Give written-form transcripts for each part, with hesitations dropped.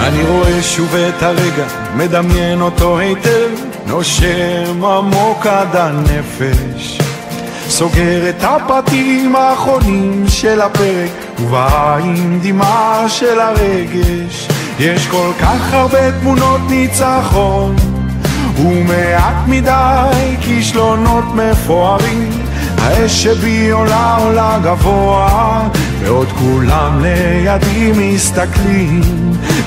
אני רואה שוב את הרגע, מדמיין אותו היטב, נושם עמוק עד הנפש, סוגר את הפרטים האחרונים של הפרק, ובעין דמעה של הרגש. יש כל כך הרבה תמונות ניצחון ומעט מדי כישלונות מפוארים, האש שבי עולה עולה גבוה, ועוד כולם לידי מסתכלים.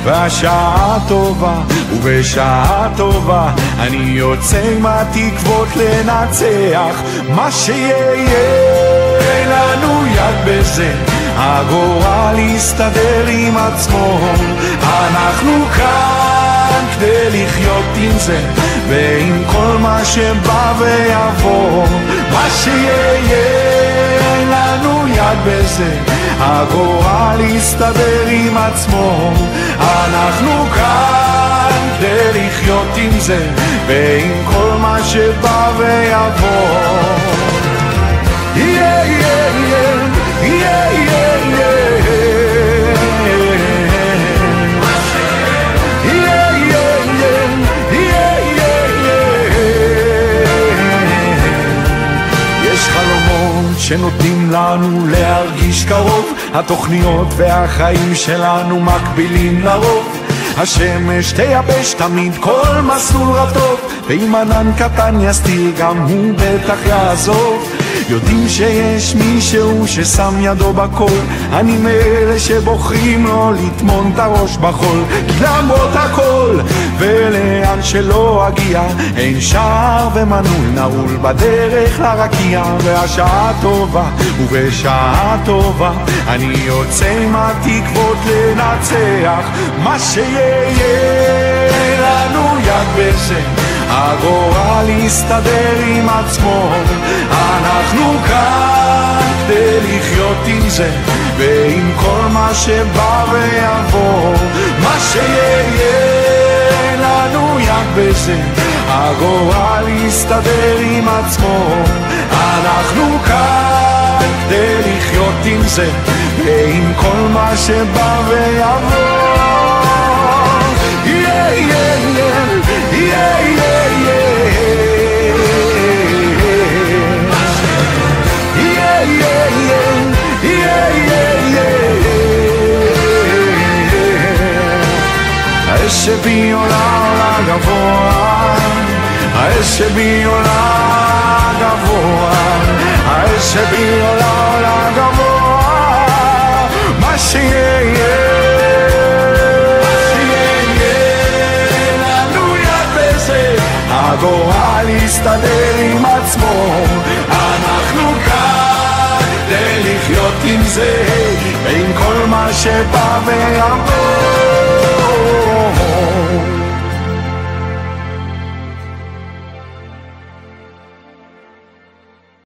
והשעה טובה, ובשעה טובה אני יוצא עם התקוות לנצח מה שיהיה. אין לנו יד בזה, הגורל יסתדר עם עצמו, אנחנו כאן כדי לחיות עם זה ועם כל מה שבא ויבוא. מה שיהיה, אין לנו יד בזה, הגורל יסתדר עם עצמו, אנחנו כאן כדי לחיות עם זה ועם כל מה שבא ויבוא. Yeah, yeah, yeah, yeah, yeah, yeah. שנותנים לנו להרגיש קרוב, התוכניות והחיים שלנו מקבילים לרוב. השמש תייבש תמיד כל מסלול רטוב, ואם ענן קטן יסתיר גם הוא בטח יעזוב. יודעים שיש מישהו ששם ידו בכל, אני מאלה שבוחרים לא לטמון את הראש בחול, כי למרות הכל ולאן שלא אגיע, אין שער ומנעול נעול בדרך לרקיע. והשעה טובה, ובשעה טובה אני יוצא עם התקוות לנצח מה שיהיה. לנו יד בזה, הגורל יסתדר עם עצמו, אנחנו כאן כדי לחיות עם זה ועם כל מה שבא ויבוא. מה שיהיה, לנו יד בזה, הגורל יסתדר עם עצמו, אנחנו כאן כדי לחיות עם זה ועם כל מה שבא ויבוא. Yeah, yeah, yeah, yeah, yeah, yeah. Yeah, yeah, yeah, yeah, yeah, yeah. האש שבי עולה עולה גבוה, האש שבי עולה גבוה, האש שבי עולה עולה גבוה. מה שיהיה, הגורל יסתדר עם עצמו, אנחנו כאן כדי לחיות עם זה ועם כל מה שבא ויבוא.